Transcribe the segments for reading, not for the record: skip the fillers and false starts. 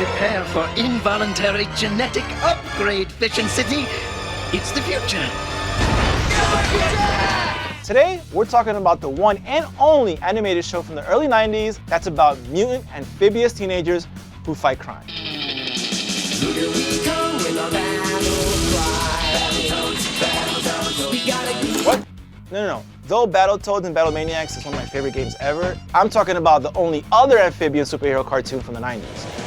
Prepare for involuntary genetic upgrade, Vision City. It's the future. Today, we're talking about the one and only animated show from the early 90s that's about mutant, amphibious teenagers who fight crime. What? No. Though Battletoads and Battlemaniacs is one of my favorite games ever, I'm talking about the only other amphibian superhero cartoon from the 90s.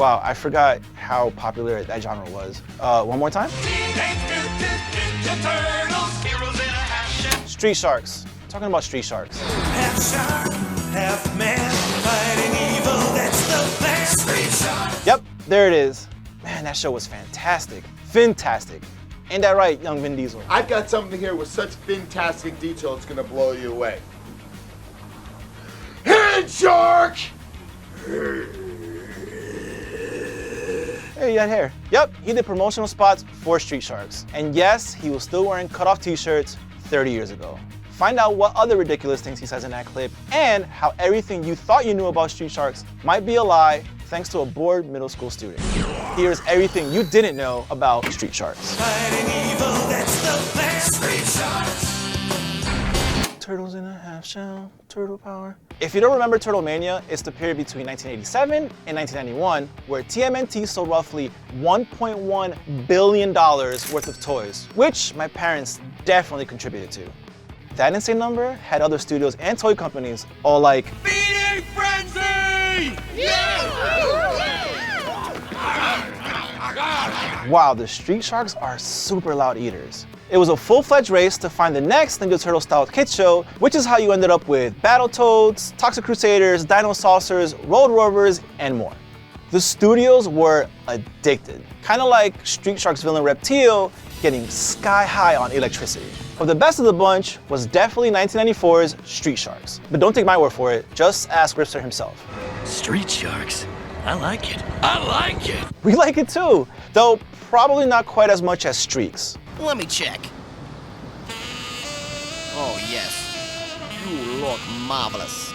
Wow, I forgot how popular that genre was. One more time? Teenage Mutant Ninja Turtles, heroes in a half-shell. Street Sharks. Talking about Street Sharks. Half shark, half man, fighting evil, that's the plan. Street Sharks. Yep, there it is. Man, that show was fantastic. Fantastic. Ain't that right, young Vin Diesel? I've got something here with such fantastic detail, it's gonna blow you away. Head shark! Hey, you got hair. Yep, he did promotional spots for Street Sharks. And yes, he was still wearing cut-off t-shirts 30 years ago. Find out what other ridiculous things he says in that clip and how everything you thought you knew about Street Sharks might be a lie thanks to a bored middle school student. Here's everything you didn't know about Street Sharks. Fighting evil, that's the plan. Street Sharks. Turtles in a half shell, turtle power. If you don't remember Turtle Mania, it's the period between 1987 and 1991 where TMNT sold roughly $1.1 billion worth of toys, which my parents definitely contributed to. That insane number had other studios and toy companies all like, Feeding Frenzy! wow, the Street Sharks are super loud eaters. It was a full-fledged race to find the next Ninja Turtle-style kids show, which is how you ended up with Battletoads, Toxic Crusaders, Dino Saucers, Road Rovers, and more. The studios were addicted, kind of like Street Sharks villain Reptile getting sky high on electricity. But the best of the bunch was definitely 1994's Street Sharks. But don't take my word for it, just ask Ripster himself. Street Sharks? I like it. I like it. We like it too, though probably not quite as much as Streaks. Let me check. Oh, yes. You look marvelous.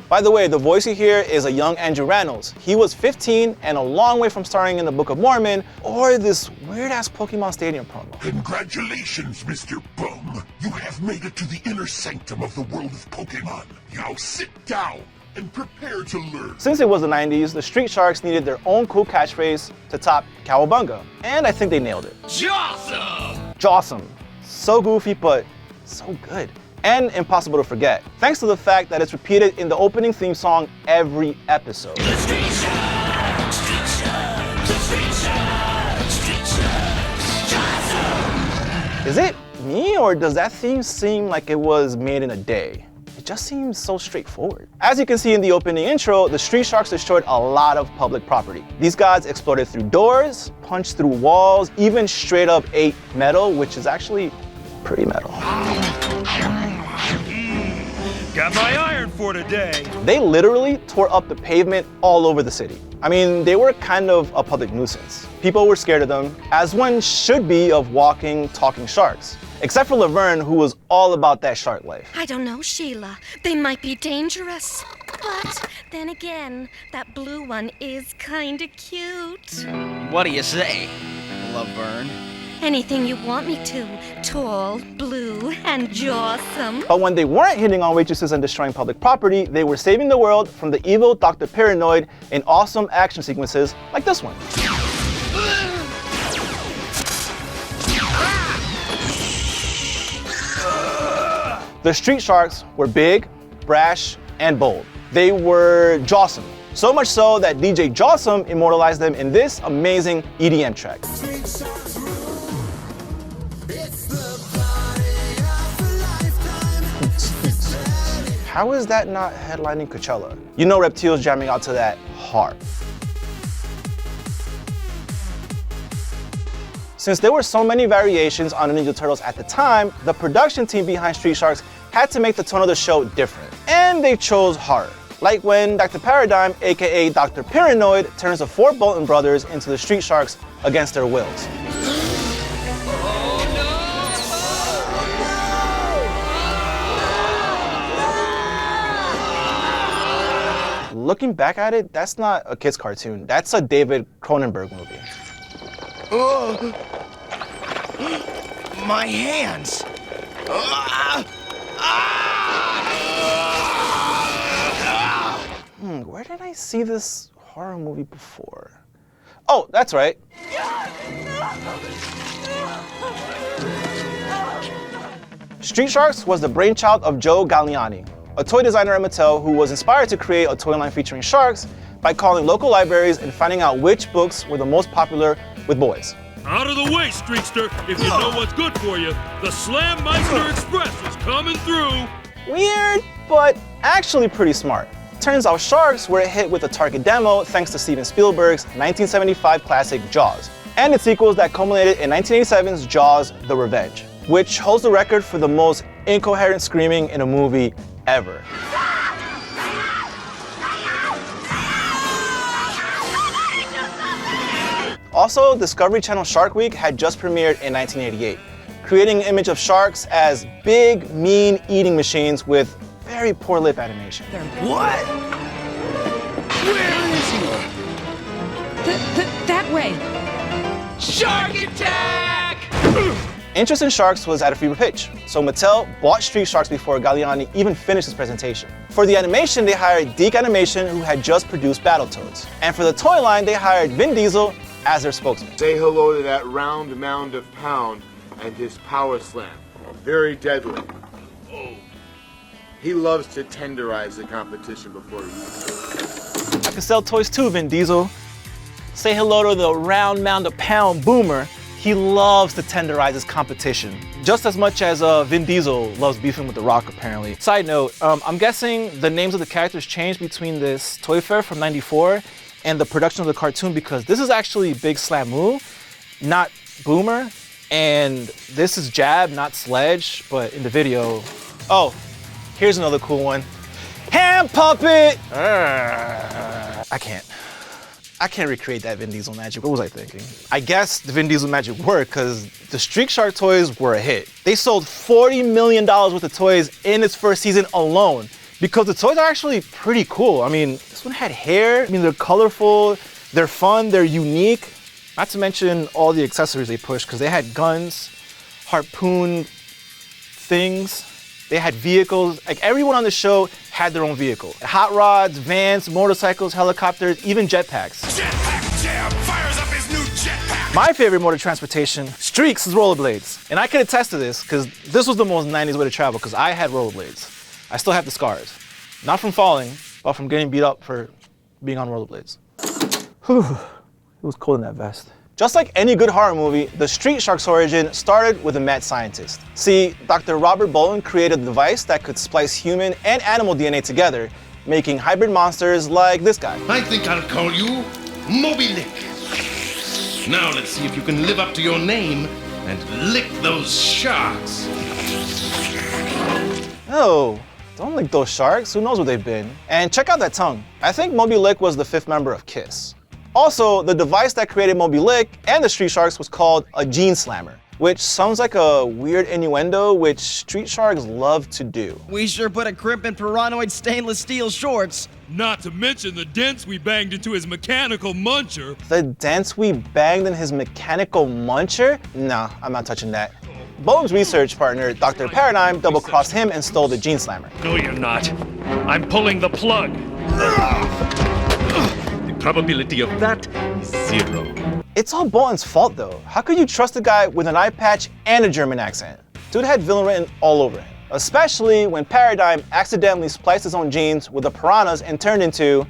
By the way, the voice you hear is a young Andrew Rannells. He was 15 and a long way from starring in the Book of Mormon or this weird-ass Pokemon Stadium promo. Congratulations, Mr. Bum. You have made it to the inner sanctum of the world of Pokemon. Now sit down and prepare to learn. Since it was the 90s, the Street Sharks needed their own cool catchphrase to top Cowabunga. And I think they nailed it. Jawsome! Jawsome. So goofy, but so good. And impossible to forget, thanks to the fact that it's repeated in the opening theme song every episode. The Street Sharks, Street Sharks, Street Sharks, Street Sharks, Jawsome! Is it me, or does that theme seem like it was made in a day? It just seems so straightforward. As you can see in the opening intro, the Street Sharks destroyed a lot of public property. These guys exploded through doors, punched through walls, even straight up ate metal, which is actually pretty metal. Got my iron for today. They literally tore up the pavement all over the city. I mean, they were kind of a public nuisance. People were scared of them, as one should be of walking, talking sharks. Except for Laverne, who was all about that shark life. I don't know, Sheila. They might be dangerous. But then again, that blue one is kinda cute. What do you say, Laverne? Anything you want me to. Tall, blue, and jawsome. But when they weren't hitting on waitresses and destroying public property, they were saving the world from the evil Dr. Paranoid in awesome action sequences like this one. The Street Sharks were big, brash, and bold. They were jawsome. So much so that DJ Jawsome immortalized them in this amazing EDM track. How is that not headlining Coachella? You know Reptile's jamming out to that hard. Since there were so many variations on the Ninja Turtles at the time, the production team behind Street Sharks had to make the tone of the show different. And they chose horror. Like when Dr. Paradigm, aka Dr. Paranoid, turns the four Bolton brothers into the Street Sharks against their wills. looking back at it, that's not a kid's cartoon. That's a David Cronenberg movie. Oh, my hands. Ah! Where did I see this horror movie before? Oh, that's right. Street Sharks was the brainchild of Joe Galliani, a toy designer at Mattel who was inspired to create a toy line featuring sharks by calling local libraries and finding out which books were the most popular with boys. Out of the way, Streakster! If you know what's good for you, the Slam Meister Express is coming through! Weird, but actually pretty smart. Turns out sharks were a hit with a Target demo thanks to Steven Spielberg's 1975 classic Jaws, and its sequels that culminated in 1987's Jaws: The Revenge, which holds the record for the most incoherent screaming in a movie ever. Also, Discovery Channel Shark Week had just premiered in 1988, creating an image of sharks as big, mean eating machines with very poor lip animation. What? Where is he? That way. Shark attack! Interest in sharks was at a fever pitch, so Mattel bought Street Sharks before Galliani even finished his presentation. For the animation, they hired Deke Animation, who had just produced Battletoads. And for the toy line, they hired Vin Diesel as their spokesman. Say hello to that round mound of pound and his power slam. Very deadly. He loves to tenderize the competition before he uses it. I can sell toys too, Vin Diesel. Say hello to the round mound of pound boomer. He loves to tenderize his competition, just as much as Vin Diesel loves beefing with The Rock, apparently. Side note, I'm guessing the names of the characters changed between this Toy Fair from '94 and the production of the cartoon, because this is actually Big Slamoo, not Boomer, and this is Jab, not Sledge, but in the video. Oh, here's another cool one. Hand puppet! I can't recreate that Vin Diesel magic. What was I thinking? I guess the Vin Diesel magic worked because the Street Shark toys were a hit. They sold $40 million worth of toys in its first season alone because the toys are actually pretty cool. I mean, this one had hair. I mean, they're colorful, they're fun, they're unique. Not to mention all the accessories they pushed, because they had guns, harpoon things. They had vehicles. Like, everyone on the show had their own vehicle. Hot rods, vans, motorcycles, helicopters, even jetpacks. Jetpack Jam fires up his new jetpack. My favorite mode of transportation, Streaks, is rollerblades. And I can attest to this, because this was the most 90s way to travel, because I had rollerblades. I still have the scars. Not from falling, but from getting beat up for being on rollerblades. Whew, it was cold in that vest. Just like any good horror movie, the Street Sharks origin started with a mad scientist. See, Dr. Robert Bolton created a device that could splice human and animal DNA together, making hybrid monsters like this guy. I think I'll call you Moby Lick. Now let's see if you can live up to your name and lick those sharks. Oh, don't lick those sharks. Who knows where they've been? And check out that tongue. I think Moby Lick was the 5th member of KISS. Also, the device that created Moby Lick and the Street Sharks was called a gene slammer, which sounds like a weird innuendo which Street Sharks love to do. We sure put a crimp in Piranoid's stainless steel shorts. Not to mention the dents we banged into his mechanical muncher. The dents we banged in his mechanical muncher? Nah, I'm not touching that. Bolton's research partner, Dr. Paradigm, double-crossed him and stole the gene slammer. No, you're not. I'm pulling the plug. The probability of that is 0. It's all Bolton's fault though. How could you trust a guy with an eye patch and a German accent? Dude had villain written all over him. Especially when Paradigm accidentally spliced his own genes with the piranhas and turned into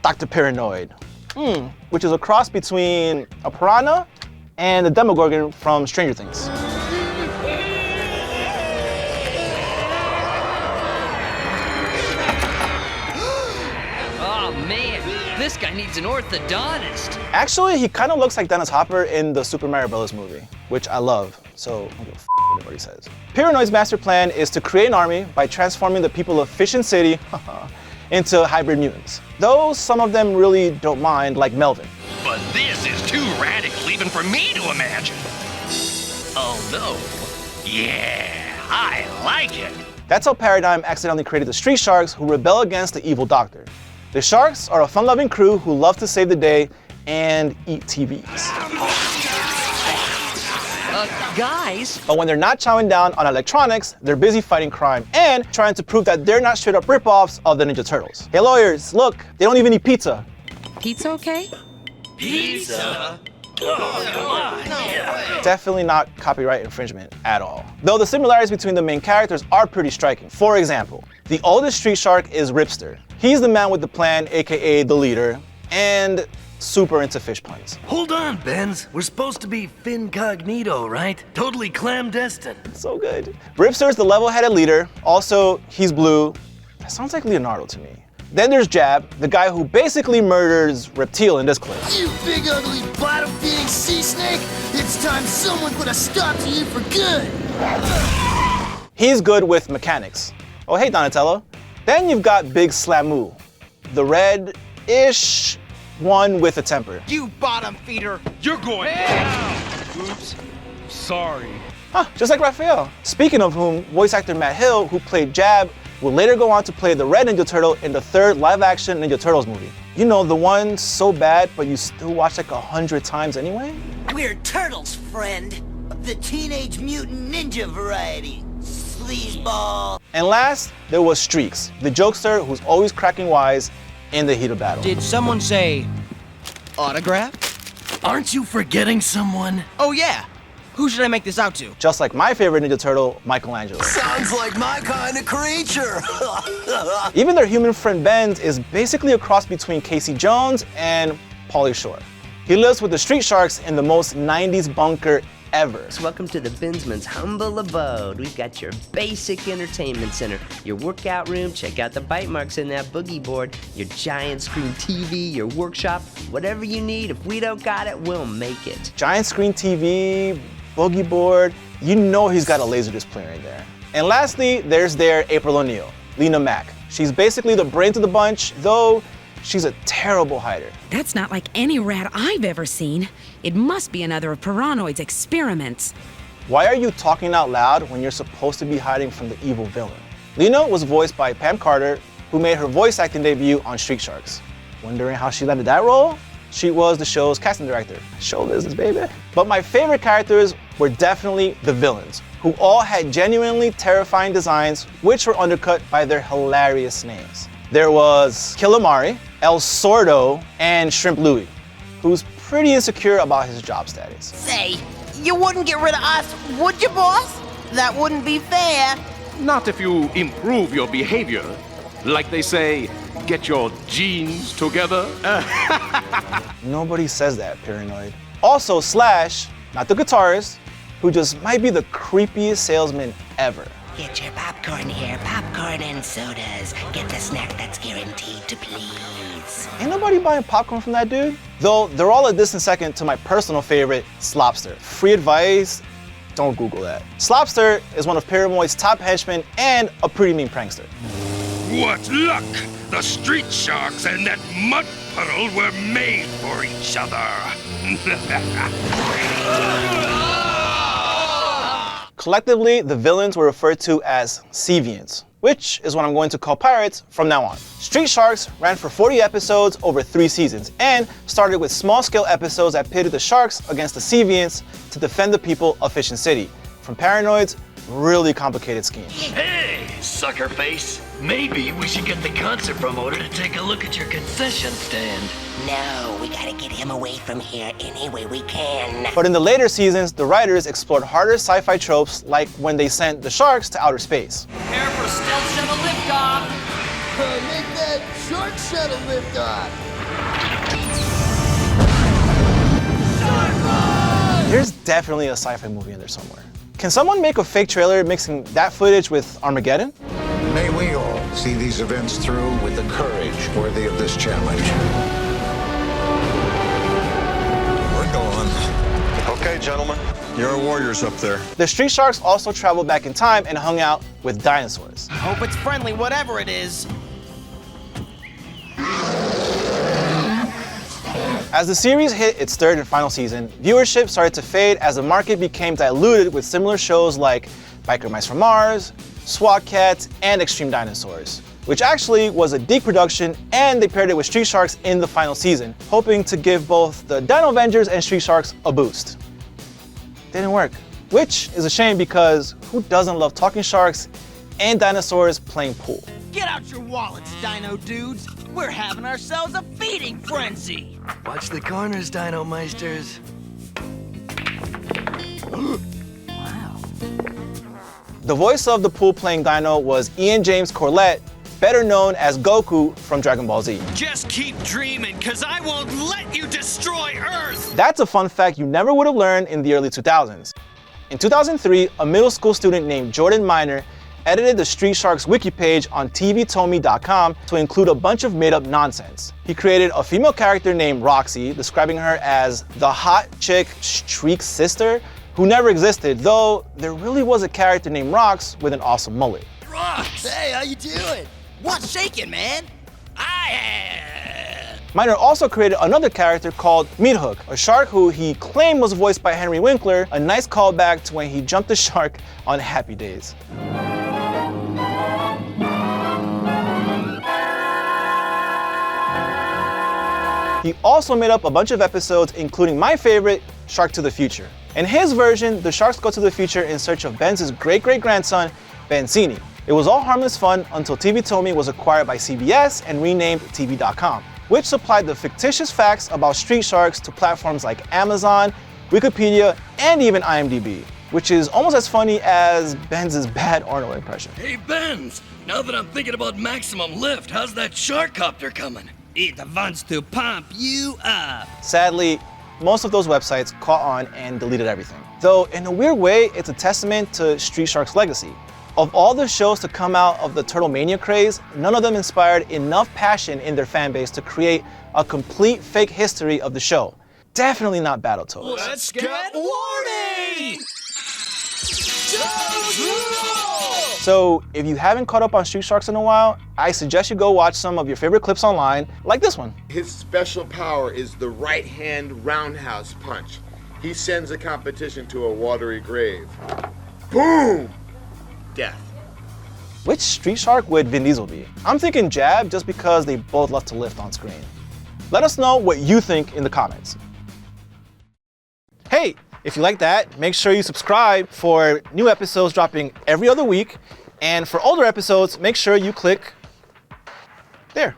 Dr. Paranoid. Which is a cross between a piranha and the Demogorgon from Stranger Things. Oh man, this guy needs an orthodontist. Actually, he kind of looks like Dennis Hopper in the Super Mario Bros. Movie, which I love, so I don't give a f what anybody says. Paranoid's master plan is to create an army by transforming the people of Fishin' City into hybrid mutants. Though some of them really don't mind, like Melvin. But this is too radical even for me to imagine. Although, yeah, I like it. That's how Paradigm accidentally created the Street Sharks, who rebel against the evil doctor. The Sharks are a fun-loving crew who love to save the day and eat TVs. Guys, But when they're not chowing down on electronics, they're busy fighting crime and trying to prove that they're not straight-up rip-offs of the Ninja Turtles. Hey lawyers, look, they don't even eat pizza. Pizza okay? pizza? Definitely not copyright infringement at all. Though the similarities between the main characters are pretty striking. For example, the oldest street shark is Ripster. He's the man with the plan, aka the leader, and super into fish puns. Hold on, Benz. We're supposed to be Fincognito, right? Totally clandestine. So good. Ripster's the level-headed leader. Also, he's blue. That sounds like Leonardo to me. Then there's Jab, the guy who basically murders Reptile in this clip. You big ugly bottom-feeding sea snake! It's time someone put a stop to you for good! He's good with mechanics. Oh, hey, Donatello. Then you've got Big Slamoo, the red-ish one with a temper. You bottom feeder! You're going down! Oops. Sorry. Huh, just like Raphael. Speaking of whom, voice actor Matt Hill, who played Jab, will later go on to play the Red Ninja Turtle in the third live-action Ninja Turtles movie. You know, the one so bad, but you still watch like 100 times anyway? We're turtles, friend. The Teenage Mutant Ninja variety. Sleazeball. And last, there was Streaks, the jokester who's always cracking wise in the heat of battle. Did someone say autograph? Aren't you forgetting someone? Oh yeah. Who should I make this out to? Just like my favorite Ninja Turtle, Michelangelo. Sounds like my kind of creature. Even their human friend Benz is basically a cross between Casey Jones and Pauly Shore. He lives with the Street Sharks in the most 90s bunker ever. Welcome to the Binsman's humble abode. We've got your basic entertainment center, your workout room, check out the bite marks in that boogie board, your giant screen TV, your workshop, whatever you need. If we don't got it, we'll make it. Giant screen TV, boogie board, you know he's got a Laserdisc player in there. And lastly, there's their April O'Neil, Lena Mack. She's basically the brains of the bunch, though she's a terrible hider. That's not like any rat I've ever seen. It must be another of Paranoid's experiments. Why are you talking out loud when you're supposed to be hiding from the evil villain? Lena was voiced by Pam Carter, who made her voice acting debut on Street Sharks. Wondering how she landed that role? She was the show's casting director. Show business, baby. But my favorite characters were definitely the villains, who all had genuinely terrifying designs, which were undercut by their hilarious names. There was Killamari, El Sordo, and Shrimp Louie, who's pretty insecure about his job status. Say, you wouldn't get rid of us, would you, boss? That wouldn't be fair. Not if you improve your behavior. Like they say, get your genes together. Nobody says that, Paranoid. Also, Slash, not the guitarist, who just might be the creepiest salesman ever. Get your popcorn here, popcorn and sodas. Get the snack that's guaranteed to please. Ain't nobody buying popcorn from that dude? Though they're all a distant second to my personal favorite, Slopster. Free advice, don't Google that. Slopster is one of Paramoid's top henchmen and a pretty mean prankster. What luck! The street sharks and that mud puddle were made for each other. Collectively, the villains were referred to as Sevians, which is what I'm going to call pirates from now on. Street Sharks ran for 40 episodes over 3 seasons and started with small-scale episodes that pitted the Sharks against the Sevians to defend the people of Fish and City from Paranoid's really complicated scheme. Hey, sucker face. Maybe we should get the concert promoter to take a look at your concession stand. No, we gotta get him away from here any way we can. But in the later seasons, the writers explored harder sci-fi tropes like when they sent the Sharks to outer space. Prepare for stealth shuttle liftoff. Make that short shuttle liftoff. There's definitely a sci-fi movie in there somewhere. Can someone make a fake trailer mixing that footage with Armageddon? May we all see these events through with the courage worthy of this challenge. We're going. Okay, gentlemen, you're warriors up there. The Street Sharks also traveled back in time and hung out with dinosaurs. Hope it's friendly, whatever it is. As the series hit its third and final season, viewership started to fade as the market became diluted with similar shows like Biker Mice from Mars, SWAT Cats, and Extreme Dinosaurs. which actually was a Deke production, and they paired it with Street Sharks in the final season, hoping to give both the Dino Avengers and Street Sharks a boost. Didn't work, which is a shame because who doesn't love talking sharks and dinosaurs playing pool? Get out your wallets, dino dudes. We're having ourselves a feeding frenzy. Watch the corners, Dino Meisters. The voice of the pool-playing dino was Ian James Corlett, better known as Goku from Dragon Ball Z. Just keep dreaming, cause I won't let you destroy Earth! That's a fun fact you never would have learned in the early 2000s. In 2003, a middle school student named Jordan Miner edited the Street Sharks wiki page on tvtomy.com to include a bunch of made-up nonsense. He created a female character named Roxy, describing her as the hot chick Streak's sister, who never existed, though there really was a character named Rox with an awesome mullet. Rox! Hey, how you doing? What's shaking, man? Miner also created another character called Meat Hook, a shark who he claimed was voiced by Henry Winkler, a nice callback to when he jumped the shark on Happy Days. He also made up a bunch of episodes, including my favorite, Shark to the Future. In his version, the sharks go to the future in search of Ben's great-great-grandson, Benzini. It was all harmless fun until TV Tomy was acquired by CBS and renamed TV.com, which supplied the fictitious facts about street sharks to platforms like Amazon, Wikipedia, and even IMDb, which is almost as funny as Ben's bad Arnold impression. Hey, Benz, now that I'm thinking about maximum lift, how's that shark copter coming? It wants to pump you up. Sadly, most of those websites caught on and deleted everything. Though, in a weird way, it's a testament to Street Sharks' legacy. Of all the shows to come out of the Turtle Mania craze, none of them inspired enough passion in their fan base to create a complete fake history of the show. Definitely not Battletoads. Let's get warning! So, if you haven't caught up on Street Sharks in a while, I suggest you go watch some of your favorite clips online, like this one. His special power is the right-hand roundhouse punch. He sends a competition to a watery grave. Boom! Death. Which Street Shark would Vin Diesel be? I'm thinking Jab, just because they both love to lift on screen. Let us know what you think in the comments. Hey, if you like that, make sure you subscribe for new episodes dropping every other week. And for older episodes, make sure you click there.